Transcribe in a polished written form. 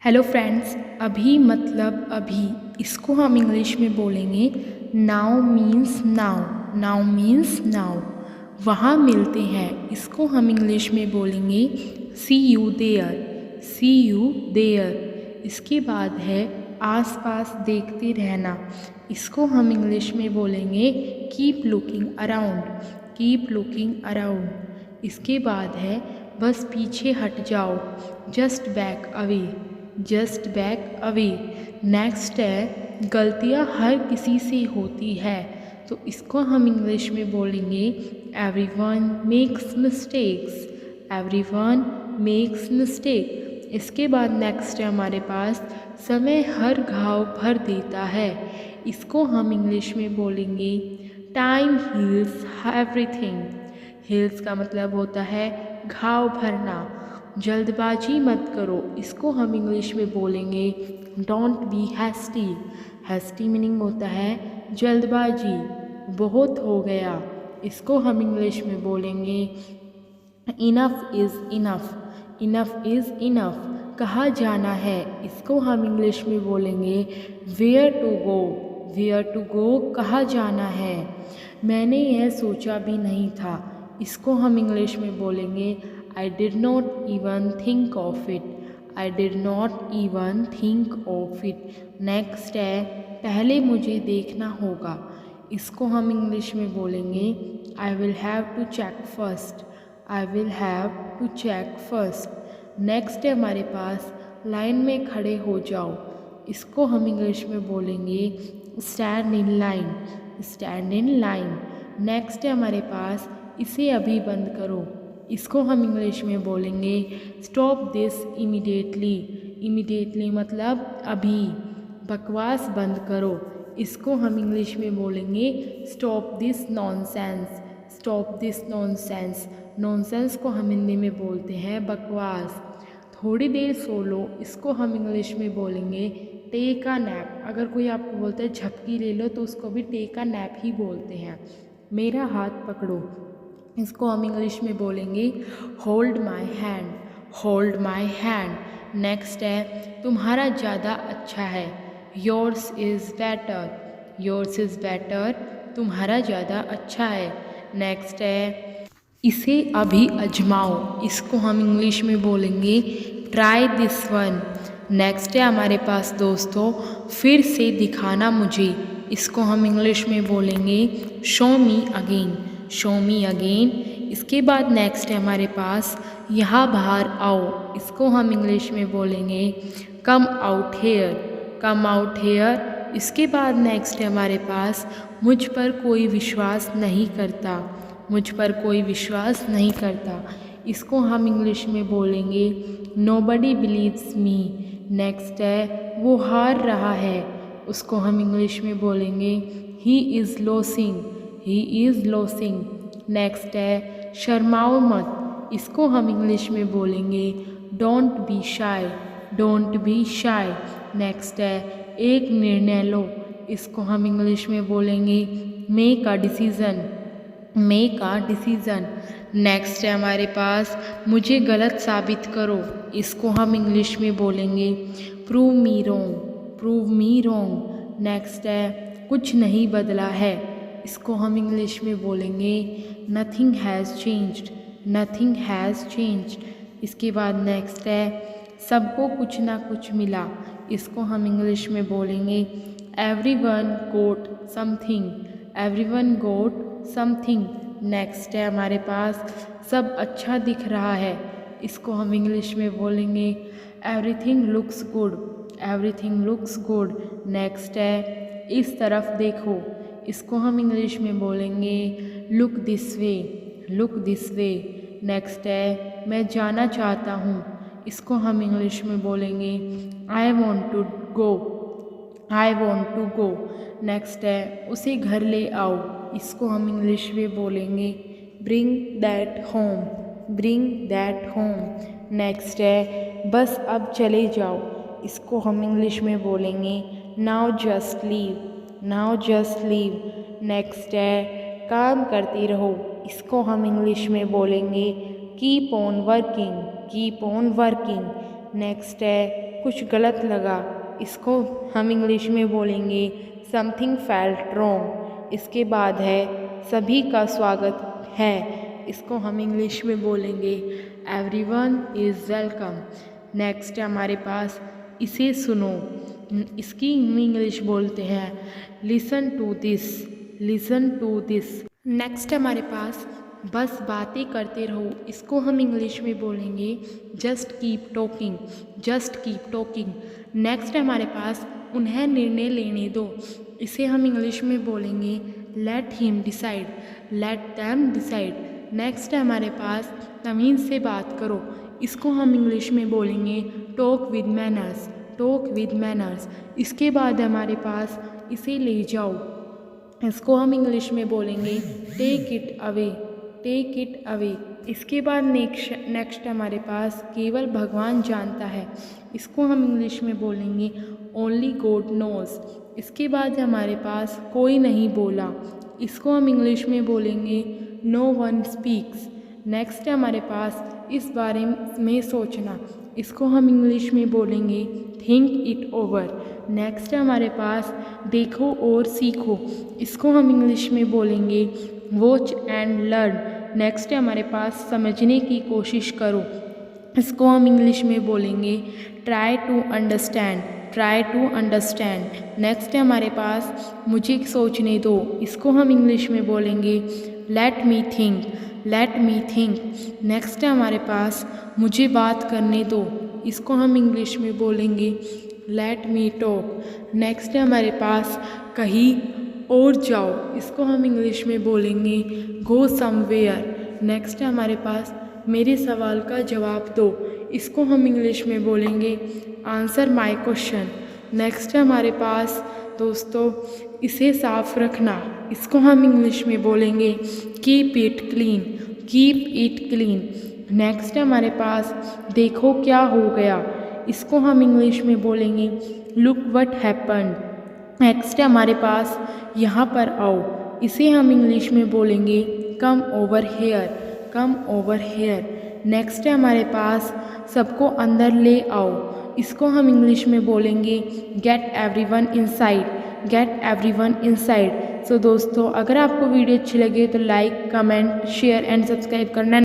Hello friends, अभी मतलब अभी, इसको हम इंग्लिश में बोलेंगे now means now. Now means now. वहाँ मिलते हैं, इसको हम इंग्लिश में बोलेंगे see you there. See you there. इसके बाद है आस पास देखते रहना, इसको हम इंग्लिश में बोलेंगे keep looking around. Keep looking around. इसके बाद है बस पीछे हट जाओ, just back away. Just back away. Next है गलतियाँ हर किसी से होती है, तो इसको हम इंग्लिश में बोलेंगे everyone makes mistakes. Everyone makes mistake. इसके बाद नेक्स्ट है हमारे पास समय हर घाव भर देता है, इसको हम इंग्लिश में बोलेंगे टाइम हील्स एवरीथिंग। हील्स का मतलब होता है घाव भरना। जल्दबाजी मत करो, इसको हम इंग्लिश में बोलेंगे don't be hasty. Hasty meaning होता है जल्दबाजी। बहुत हो गया, इसको हम इंग्लिश में बोलेंगे enough is enough. Enough is enough. कहाँ जाना है, इसको हम इंग्लिश में बोलेंगे where to go. Where to go, कहाँ जाना है। मैंने यह सोचा भी नहीं था, इसको हम इंग्लिश में बोलेंगे I did not even think of it. I did not even think of it. Next है पहले मुझे देखना होगा, इसको हम इंग्लिश में बोलेंगे I will have to check first. I will have to check first. Next है हमारे पास लाइन में खड़े हो जाओ, इसको हम इंग्लिश में बोलेंगे stand in line. Stand in line. Next है हमारे पास इसे अभी बंद करो, इसको हम इंग्लिश में बोलेंगे स्टॉप दिस इमीडिएटली। इमीडिएटली मतलब अभी। बकवास बंद करो, इसको हम इंग्लिश में बोलेंगे stop this nonsense. Stop this nonsense. Nonsense को हम हिंदी में बोलते हैं बकवास। थोड़ी देर सो लो, इसको हम इंग्लिश में बोलेंगे टेक अ नैप। अगर कोई आपको बोलता है झपकी ले लो, तो उसको भी टेक अ नैप ही बोलते हैं। मेरा हाथ पकड़ो, इसको हम इंग्लिश में बोलेंगे hold my hand. Hold my hand. Next है तुम्हारा ज़्यादा अच्छा है, yours is better. Yours is better, तुम्हारा ज़्यादा अच्छा है। नेक्स्ट है इसे अभी आजमाओ, इसको हम इंग्लिश में बोलेंगे ट्राई दिस वन। नेक्स्ट है हमारे पास दोस्तों फिर से दिखाना मुझे, इसको हम इंग्लिश में बोलेंगे show me again. Show me again. इसके बाद नेक्स्ट है हमारे पास यहाँ बाहर आओ, इसको हम इंग्लिश में बोलेंगे come out here. Come out here. इसके बाद नेक्स्ट है हमारे पास मुझ पर कोई विश्वास नहीं करता। मुझ पर कोई विश्वास नहीं करता, इसको हम इंग्लिश में बोलेंगे नोबडी बिलीव्स मी। नेक्स्ट है वो हार रहा है, उसको हम इंग्लिश में बोलेंगे he is losing. He is losing. Next है शर्माओ मत, इसको हम इंग्लिश में बोलेंगे don't be shy. Don't be shy. Next है एक निर्णय लो, इसको हम इंग्लिश में बोलेंगे make a decision. Make a decision. Next है हमारे पास मुझे गलत साबित करो, इसको हम इंग्लिश में बोलेंगे प्रूव मी रोंग। प्रूव मी रोंग। नेक्स्ट है कुछ नहीं बदला है, इसको हम इंग्लिश में बोलेंगे nothing has changed. Nothing has changed. इसके बाद नेक्स्ट है सबको कुछ ना कुछ मिला, इसको हम इंग्लिश में बोलेंगे एवरीवन गोट समथिंग। एवरीवन गोट समथिंग। नेक्स्ट है हमारे पास सब अच्छा दिख रहा है, इसको हम इंग्लिश में बोलेंगे everything looks good. Everything looks good. Next है इस तरफ देखो, इसको हम इंग्लिश में बोलेंगे look this way. Look this way. Next है मैं जाना चाहता हूँ, इसको हम इंग्लिश में बोलेंगे I want to go. I want to go. Next है उसे घर ले आओ, इसको हम इंग्लिश में बोलेंगे bring that home. Bring that home. Next है बस अब चले जाओ, इसको हम इंग्लिश में बोलेंगे now just leave. Now just leave. Next है काम करती रहो, इसको हम इंग्लिश में बोलेंगे keep on working. Keep on working. Next है कुछ गलत लगा, इसको हम इंग्लिश में बोलेंगे समथिंग फेल्ट रॉन्ग। इसके बाद है सभी का स्वागत है, इसको हम इंग्लिश में बोलेंगे एवरीवन इज़ वेलकम। नेक्स्ट है हमारे पास इसे सुनो, इसकी इंग्लिश बोलते हैं listen to this, listen to this. Next है हमारे पास बस बातें करते रहो, इसको हम इंग्लिश में बोलेंगे just keep talking, just keep talking. Next है हमारे पास उन्हें निर्णय लेने दो, इसे हम इंग्लिश में बोलेंगे let him decide, let them decide. Next है हमारे पास तमीज़ से बात करो, इसको हम इंग्लिश में बोलेंगे talk with manners, talk with manners. इसके बाद हमारे पास इसे ले जाओ, इसको हम इंग्लिश में बोलेंगे take it away, take it away. इसके बाद नेक्स्ट हमारे पास केवल भगवान जानता है, इसको हम इंग्लिश में बोलेंगे ओनली गॉड नोज। इसके बाद हमारे पास कोई नहीं बोला, इसको हम इंग्लिश में बोलेंगे नो वन स्पीक्स। नेक्स्ट है हमारे पास इस बारे में सोचना, इसको हम इंग्लिश में बोलेंगे थिंक इट ओवर। नेक्स्ट है हमारे पास देखो और सीखो, इसको हम इंग्लिश में बोलेंगे वॉच एंड लर्न। नेक्स्ट है हमारे पास समझने की कोशिश करो, इसको हम इंग्लिश में बोलेंगे try to understand, try to understand. Next है हमारे पास मुझे सोचने दो, इसको हम इंग्लिश में बोलेंगे let me think, let me think. Next है हमारे पास मुझे बात करने दो, इसको हम इंग्लिश में बोलेंगे लेट मी टॉक। नेक्स्ट है हमारे पास कहीं और जाओ, इसको हम इंग्लिश में बोलेंगे गो समवेयर। नेक्स्ट है हमारे पास मेरे सवाल का जवाब दो, इसको हम इंग्लिश में बोलेंगे आंसर माय क्वेश्चन। नेक्स्ट है हमारे पास दोस्तों इसे साफ रखना, इसको हम इंग्लिश में बोलेंगे keep it clean, keep it clean. Next है हमारे पास देखो क्या हो गया, इसको हम इंग्लिश में बोलेंगे लुक व्हाट हैपेंड। नेक्स्ट है हमारे पास यहाँ पर आओ, इसे हम इंग्लिश में बोलेंगे come over here, come over here. Next है हमारे पास सबको अंदर ले आओ, इसको हम इंग्लिश में बोलेंगे get everyone inside, get everyone inside. So दोस्तों अगर आपको वीडियो अच्छी लगे तो like, comment, share and subscribe करना